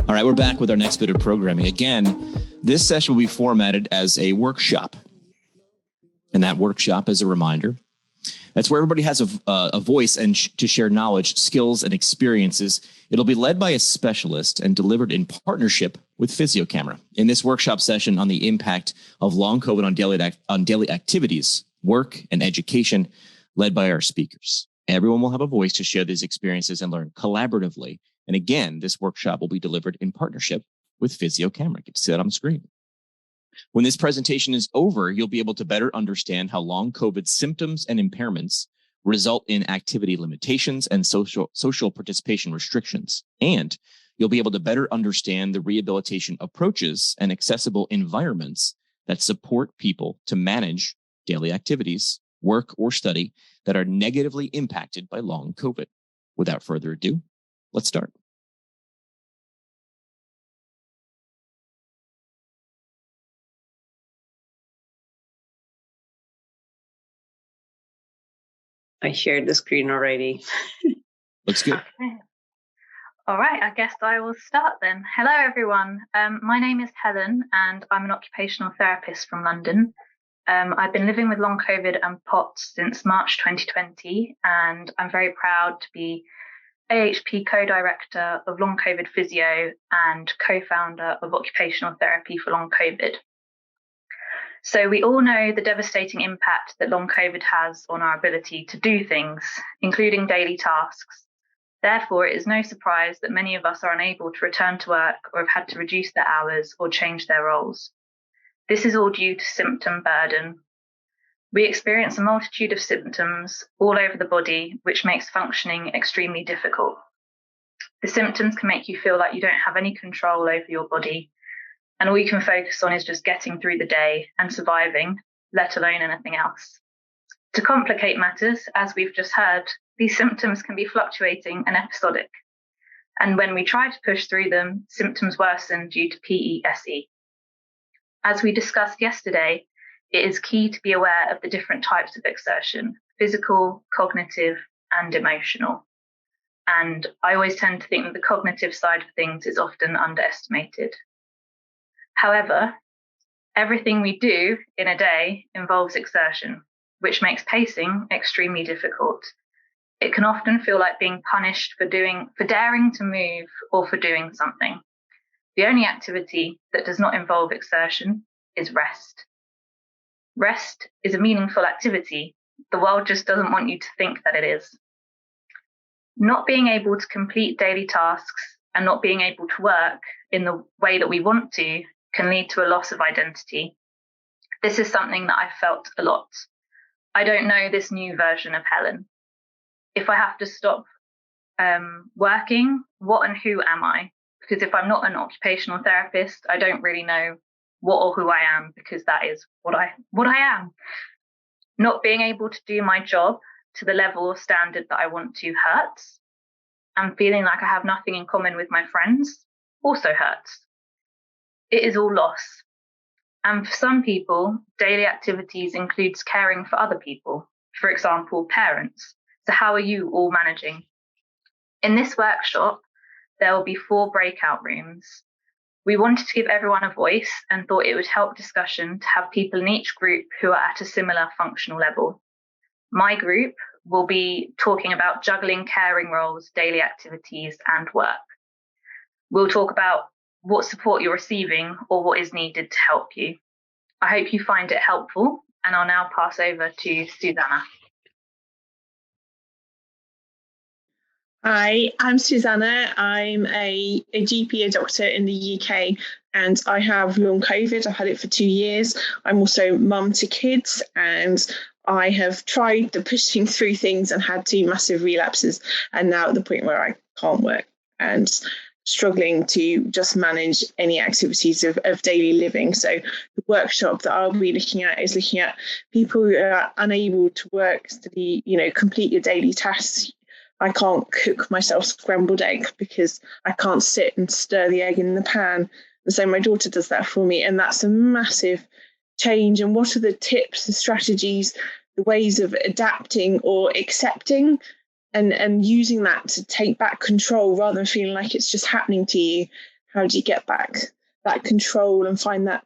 All right, we're back with our next bit of programming. Again, this session will be formatted as a workshop. And that workshop, as a reminder, that's where everybody has a voice and to share knowledge, skills, and experiences. It'll be led by a specialist and delivered in partnership with FisioCamera. In this workshop session on the impact of long COVID on daily activities, work, and education, led by our speakers. Everyone will have a voice to share these experiences and learn collaboratively. And again, this workshop will be delivered in partnership with FisioCamera. You can see that on the screen. When this presentation is over, you'll be able to better understand how long COVID symptoms and impairments result in activity limitations and social participation restrictions. And you'll be able to better understand the rehabilitation approaches and accessible environments that support people to manage daily activities, work, or study that are negatively impacted by long COVID. Without further ado, let's start. I shared the screen already. Looks good. Okay. All right, I guess I will start then. Hello, everyone. My name is Helen, and I'm an occupational therapist from London. I've been living with long COVID and POTS since March 2020, and I'm very proud to be AHP co-director of Long COVID Physio and co-founder of Occupational Therapy for Long COVID. So we all know the devastating impact that long COVID has on our ability to do things, including daily tasks. Therefore, it is no surprise that many of us are unable to return to work or have had to reduce their hours or change their roles. This is all due to symptom burden. We experience a multitude of symptoms all over the body, which makes functioning extremely difficult. The symptoms can make you feel like you don't have any control over your body, and all you can focus on is just getting through the day and surviving, let alone anything else. To complicate matters, as we've just heard, these symptoms can be fluctuating and episodic. And when we try to push through them, symptoms worsen due to PESE. As we discussed yesterday, it is key to be aware of the different types of exertion: physical, cognitive, and emotional. And I always tend to think that the cognitive side of things is often underestimated. However, everything we do in a day involves exertion, which makes pacing extremely difficult. It can often feel like being punished for daring to move or for doing something. The only activity that does not involve exertion is rest. Rest is a meaningful activity. The world just doesn't want you to think that it is. Not being able to complete daily tasks and not being able to work in the way that we want to can lead to a loss of identity. This is something that I've felt a lot. I don't know this new version of Helen. If I have to stop working, what and who am I? Because if I'm not an occupational therapist, I don't really know what or who I am, because that is what I am. Not being able to do my job to the level or standard that I want to hurts. And feeling like I have nothing in common with my friends also hurts. It is all loss. And for some people, daily activities includes caring for other people, for example, parents. So how are you all managing? In this workshop, there will be 4 breakout rooms. We wanted to give everyone a voice and thought it would help discussion to have people in each group who are at a similar functional level. My group will be talking about juggling caring roles, daily activities, and work. We'll talk about what support you're receiving or what is needed to help you. I hope you find it helpful, and I'll now pass over to Susannah. Hi, I'm Susannah. I'm a GP, a doctor in the UK, and I have long COVID. I've had it for 2 years. I'm also mum to kids, and I have tried the pushing through things and had 2 massive relapses, and now at the point where I can't work and struggling to just manage any activities of daily living. So the workshop that I'll be looking at is looking at people who are unable to work, study, complete your daily tasks. I can't cook myself scrambled egg because I can't sit and stir the egg in the pan. And so my daughter does that for me. And that's a massive change. And what are the tips, the strategies, the ways of adapting or accepting and using that to take back control rather than feeling like it's just happening to you? how do you get back that control and find that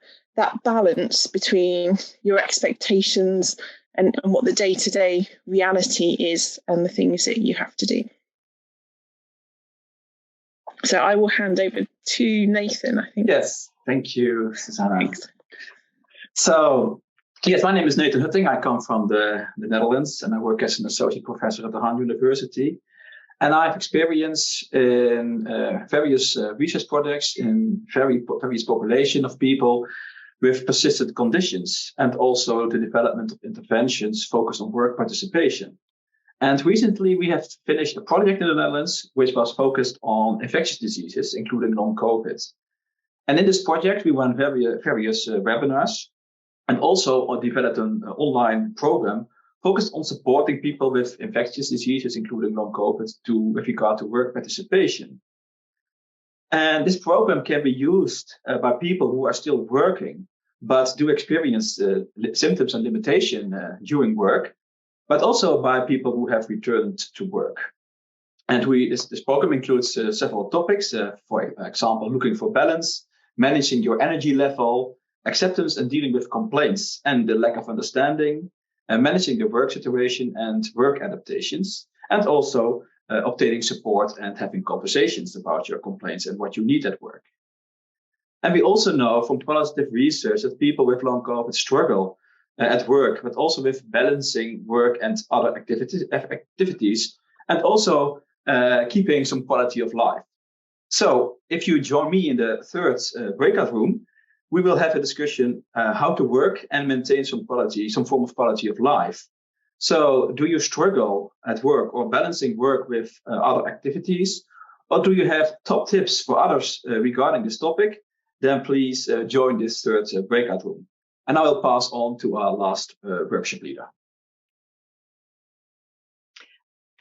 balance between your expectations and what the day-to-day reality is and the things that you have to do. So I will hand over to Nathan, I think. Yes, thank you, Susannah. Thanks. So, yes, my name is Nathan Hutting. I come from the Netherlands, and I work as an associate professor at the Han University. And I have experience in various research projects in various population of people with persistent conditions, and also the development of interventions focused on work participation. And recently we have finished a project in the Netherlands which was focused on infectious diseases, including long COVID. And in this project, we ran various webinars, and also developed an online program focused on supporting people with infectious diseases, including long COVID, with regard to work participation. And this program can be used by people who are still working, but do experience symptoms and limitation during work, but also by people who have returned to work. And this program includes several topics, for example, looking for balance, managing your energy level, acceptance and dealing with complaints and the lack of understanding, managing the work situation and work adaptations, and also obtaining support and having conversations about your complaints and what you need at work. And we also know from qualitative research that people with long COVID struggle at work, but also with balancing work and other activities, and also keeping some quality of life. So if you join me in the third breakout room, we will have a discussion how to work and maintain some form of quality of life. So do you struggle at work or balancing work with other activities? Or do you have top tips for others regarding this topic? Then please join this third breakout room. And I will pass on to our last workshop leader.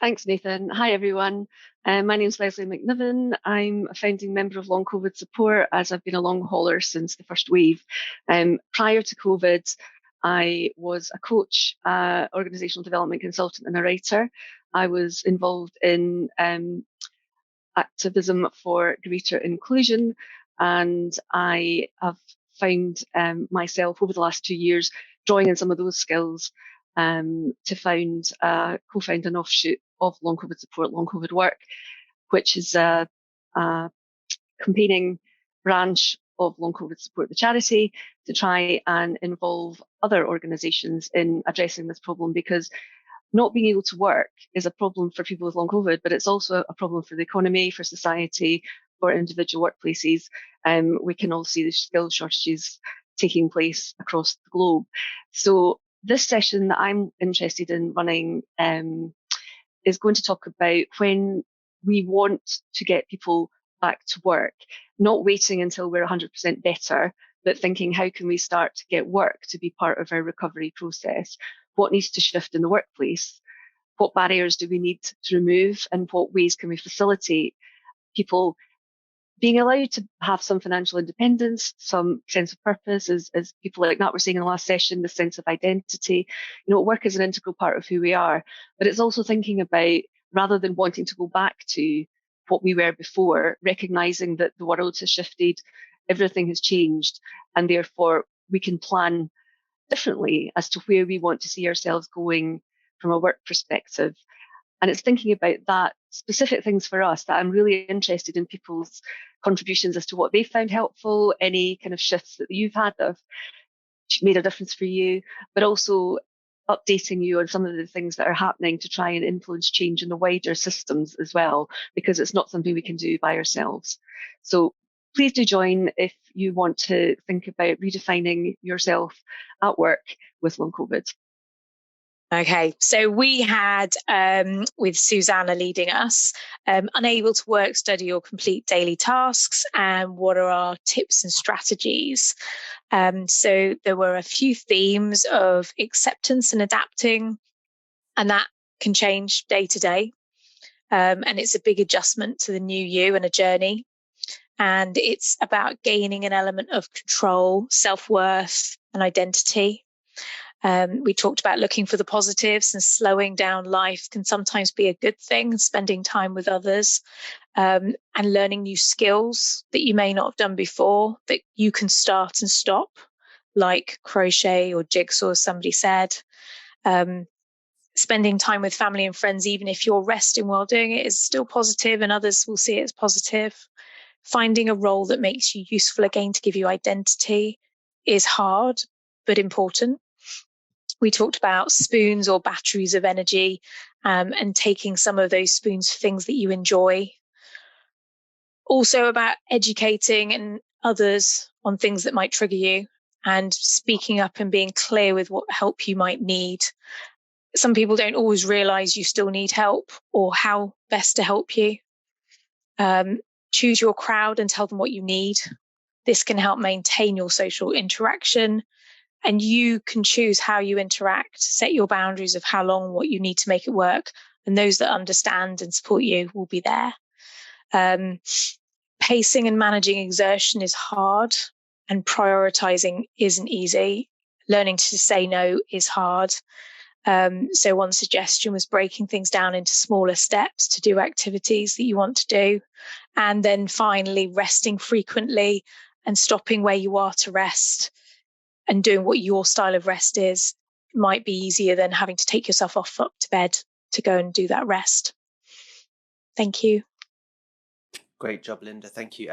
Thanks, Nathan. Hi, everyone. My name is Lesley Macniven. I'm a founding member of Long COVID Support, as I've been a long hauler since the first wave. Prior to COVID, I was a coach, organisational development consultant and a writer. I was involved in activism for greater inclusion, and I have found myself over the last 2 years drawing in some of those skills to co-found an offshoot of Long COVID Support, Long COVID Work, which is a campaigning branch of Long COVID Support, the charity, to try and involve other organisations in addressing this problem, because not being able to work is a problem for people with long COVID, but it's also a problem for the economy, for society, for individual workplaces. We can all see the skill shortages taking place across the globe. So this session that I'm interested in running is going to talk about when we want to get people back to work, not waiting until we're 100% better, but thinking, how can we start to get work to be part of our recovery process? What needs to shift in the workplace? What barriers do we need to remove? And what ways can we facilitate people being allowed to have some financial independence, some sense of purpose, as people like Nat were saying in the last session, the sense of identity. You know, work is an integral part of who we are, but it's also thinking about, rather than wanting to go back to what we were before, recognizing that the world has shifted, everything has changed, and therefore we can plan differently as to where we want to see ourselves going from a work perspective. And it's thinking about that, specific things for us, that I'm really interested in people's contributions as to what they found helpful, any kind of shifts that you've had that have made a difference for you, but also updating you on some of the things that are happening to try and influence change in the wider systems as well, because it's not something we can do by ourselves. So please do join if you want to think about redefining yourself at work with long COVID. Okay, so we had, with Susannah leading us, unable to work, study or complete daily tasks, and what are our tips and strategies? So there were a few themes of acceptance and adapting, and that can change day to day. And it's a big adjustment to the new you and a journey. And it's about gaining an element of control, self-worth and identity. We talked about looking for the positives, and slowing down life can sometimes be a good thing, spending time with others, and learning new skills that you may not have done before that you can start and stop, like crochet or jigsaw, as somebody said. Spending time with family and friends, even if you're resting while doing it, is still positive, and others will see it as positive. Finding a role that makes you useful again to give you identity is hard, but important. We talked about spoons or batteries of energy, and taking some of those spoons for things that you enjoy. Also about educating and others on things that might trigger you, and speaking up and being clear with what help you might need. Some people don't always realize you still need help or how best to help you. Choose your crowd and tell them what you need. This can help maintain your social interaction, and you can choose how you interact, set your boundaries of how long, what you need to make it work. And those that understand and support you will be there. Pacing and managing exertion is hard, and prioritizing isn't easy. Learning to say no is hard. So one suggestion was breaking things down into smaller steps to do activities that you want to do. And then finally, resting frequently and stopping where you are to rest and doing what your style of rest is might be easier than having to take yourself up to bed to go and do that rest. Thank you. Great job, Linda. Thank you.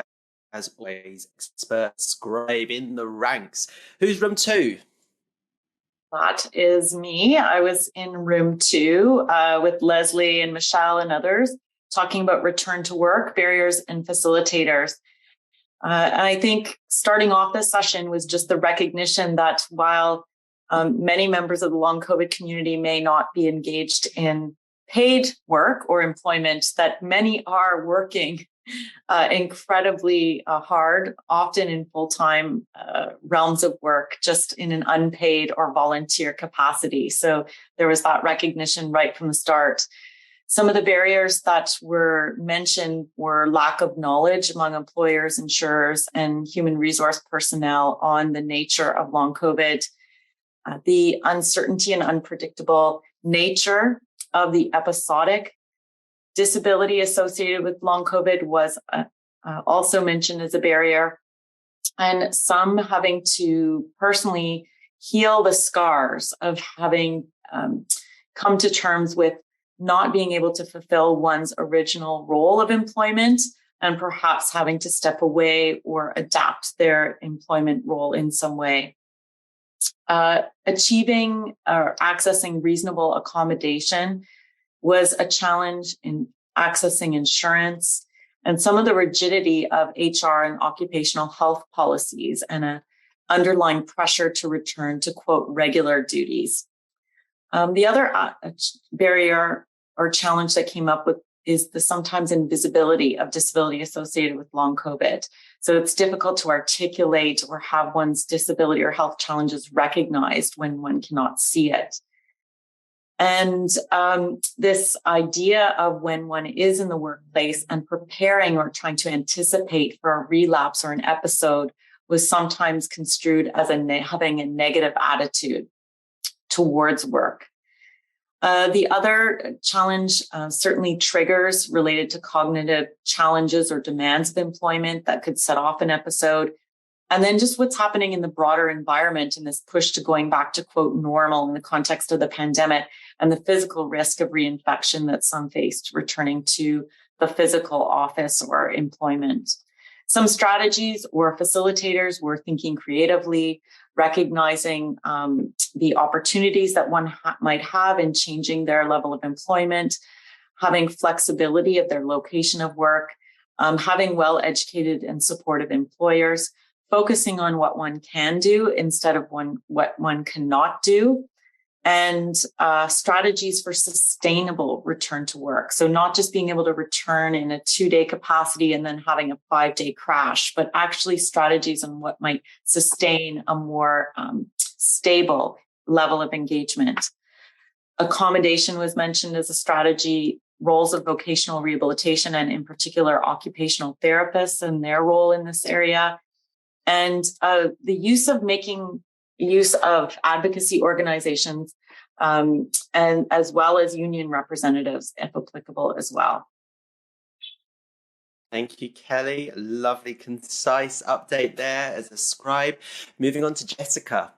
As always, expert scribe in the ranks. Who's room 2? That is me. I was in room 2 with Leslie and Michelle and others talking about return to work, barriers and facilitators. And I think starting off this session was just the recognition that while many members of the long COVID community may not be engaged in paid work or employment, that many are working incredibly hard, often in full-time realms of work, just in an unpaid or volunteer capacity. So there was that recognition right from the start. Some of the barriers that were mentioned were lack of knowledge among employers, insurers, and human resource personnel on the nature of long COVID, the uncertainty and unpredictable nature of the episodic disability associated with long COVID was also mentioned as a barrier, and some having to personally heal the scars of having come to terms with not being able to fulfill one's original role of employment and perhaps having to step away or adapt their employment role in some way. Achieving or accessing reasonable accommodation was a challenge in accessing insurance, and some of the rigidity of HR and occupational health policies, and an underlying pressure to return to, quote, regular duties. The other barrier or challenge that came up with is the sometimes invisibility of disability associated with long COVID. So it's difficult to articulate or have one's disability or health challenges recognized when one cannot see it. And this idea of when one is in the workplace and preparing or trying to anticipate for a relapse or an episode was sometimes construed as having a negative attitude towards work. The other challenge, certainly triggers related to cognitive challenges or demands of employment that could set off an episode. And then just what's happening in the broader environment and this push to going back to, quote, normal in the context of the pandemic, and the physical risk of reinfection that some faced returning to the physical office or employment. Some strategies or facilitators were thinking creatively, recognizing the opportunities that one might have in changing their level of employment, having flexibility of their location of work, having well-educated and supportive employers, focusing on what one can do instead of what one cannot do, and strategies for sustainable return to work. So not just being able to return in a 2-day capacity and then having a 5-day crash, but actually strategies on what might sustain a more stable level of engagement. Accommodation was mentioned as a strategy, roles of vocational rehabilitation, and in particular, occupational therapists and their role in this area. And the use of making use of advocacy organizations, and as well as union representatives, if applicable as well. Thank you, Kelly. Lovely, concise update there as a scribe. Moving on to Jessica.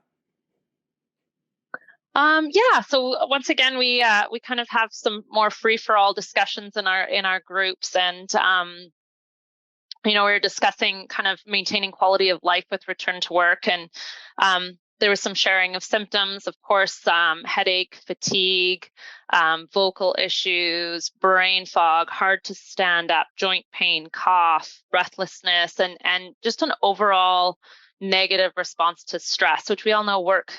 Yeah, so once again, we kind of have some more free-for-all discussions in our groups, and we're discussing kind of maintaining quality of life with return to work, and there was some sharing of symptoms, of course, headache, fatigue, vocal issues, brain fog, hard to stand up, joint pain, cough, breathlessness, and just an overall negative response to stress, which we all know work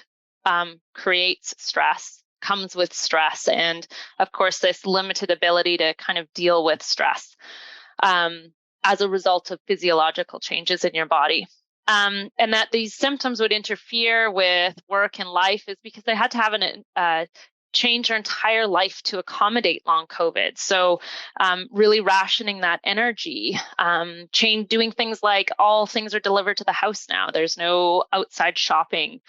creates stress, comes with stress, and of course, this limited ability to kind of deal with stress as a result of physiological changes in your body. And that these symptoms would interfere with work and life is because they had to have change their entire life to accommodate long COVID. So really rationing that energy, doing things like all things are delivered to the house now. There's no outside shopping,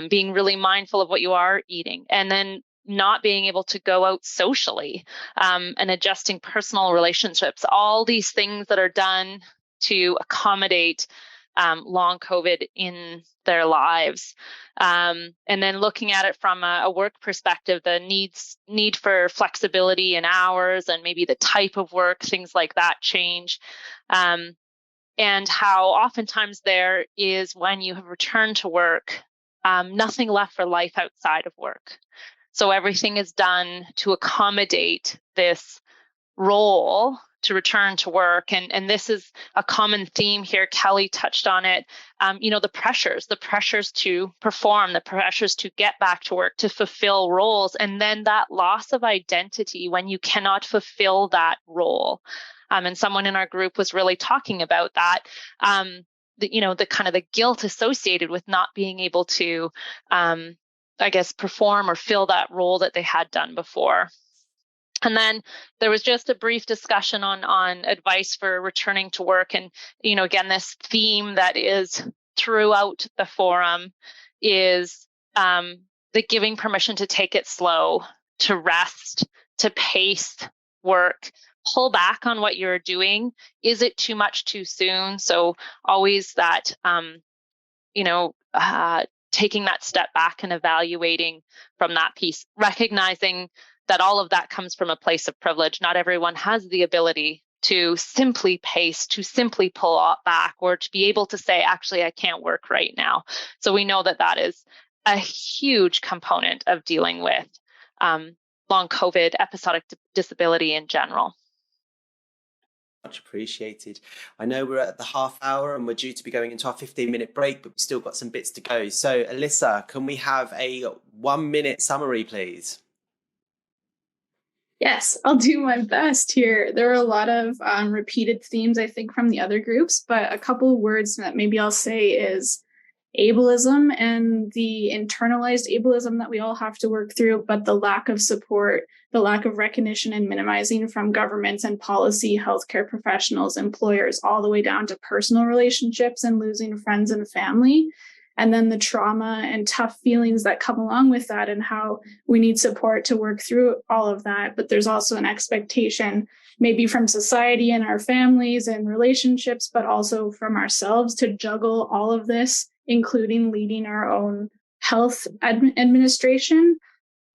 being really mindful of what you are eating, and then not being able to go out socially, and adjusting personal relationships, all these things that are done to accommodate long COVID in their lives. And then looking at it from a work perspective, the need for flexibility in hours and maybe the type of work, things like that change. And how oftentimes there is, when you have returned to work, nothing left for life outside of work. So everything is done to accommodate this role to return to work. And this is a common theme here. Kelly touched on it. The pressures to perform, the pressures to get back to work, to fulfill roles, and then that loss of identity when you cannot fulfill that role. And someone in our group was really talking about that. The kind of the guilt associated with not being able to, perform or fill that role that they had done before. And then there was just a brief discussion on advice for returning to work. And, again, this theme that is throughout the forum is the giving permission to take it slow, to rest, to pace work, pull back on what you're doing. Is it too much too soon? So always that, taking that step back and evaluating from that piece, recognizing that all of that comes from a place of privilege. Not everyone has the ability to simply pace, to simply pull back, or to be able to say, actually, I can't work right now. So we know that that is a huge component of dealing with long COVID, episodic disability in general. Much appreciated. I know we're at the half hour and we're due to be going into our 15-minute break, but we've still got some bits to go. So Alyssa, can we have a 1-minute summary, please? Yes, I'll do my best here. There are a lot of repeated themes, I think, from the other groups, but a couple of words that maybe I'll say is ableism and the internalized ableism that we all have to work through, but the lack of support, the lack of recognition and minimizing from governments and policy, healthcare professionals, employers, all the way down to personal relationships and losing friends and family. And then the trauma and tough feelings that come along with that, and how we need support to work through all of that. But there's also an expectation, maybe from society and our families and relationships, but also from ourselves, to juggle all of this, including leading our own health administration.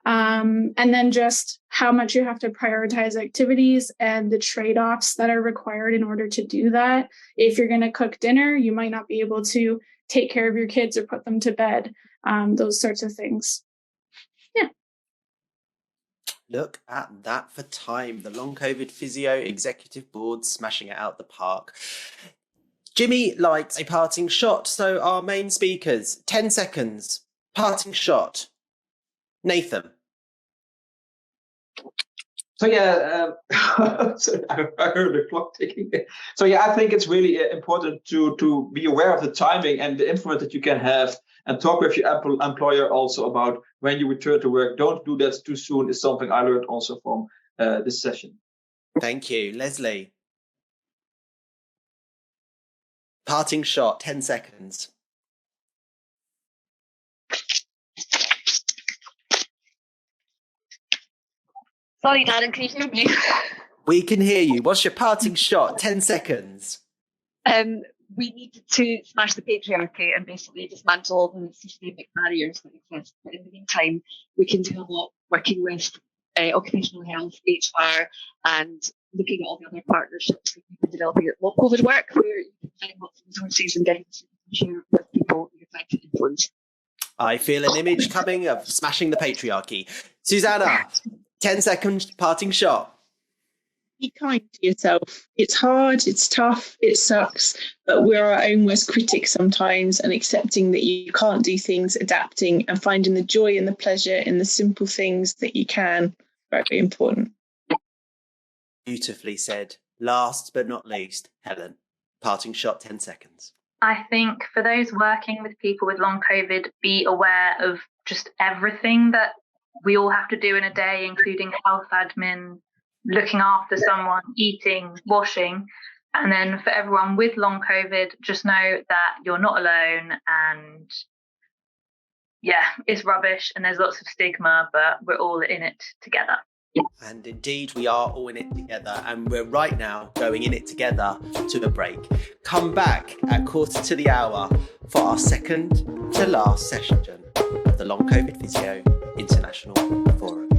And then just how much you have to prioritize activities and the trade-offs that are required in order to do that. If you're going to cook dinner, you might not be able to take care of your kids or put them to bed, those sorts of things. Yeah. Look at that for time. The Long COVID Physio Executive Board smashing it out the park. Jimmy likes a parting shot. So our main speakers, 10 seconds, parting shot. Nathan. So I heard the clock ticking. So I think it's really important to be aware of the timing and the influence that you can have, and talk with your employer also about when you return to work. Don't do that too soon. Is something I learned also from this session. Thank you, Lesley. Parting shot, 10 seconds. Sorry, Darren, can you hear me? We can hear you. What's your parting shot? 10 seconds. We need to smash the patriarchy and basically dismantle the systemic barriers that exist. But in the meantime, we can do a lot working with occupational health, HR, and looking at all the other partnerships that we've been developing at COVID work, where you can find lots of resources and getting to share with people you're trying to influence. I feel an image coming of smashing the patriarchy. Susannah, 10 second parting shot. Be kind to yourself. It's hard, it's tough, it sucks, but we're our own worst critics sometimes, and accepting that you can't do things, adapting and finding the joy and the pleasure in the simple things that you can, very important. Beautifully said. Last but not least, Helen, parting shot, 10 seconds. I think for those working with people with long COVID, be aware of just everything that we all have to do in a day, including health admin, looking after someone, eating, washing. And then for everyone with long COVID, just know that you're not alone, and yeah, it's rubbish and there's lots of stigma, but we're all in it together. And indeed, we are all in it together, and we're right now going in it together to a break. Come back at 1:45 for our second to last session of the Long COVID Physio International Forum.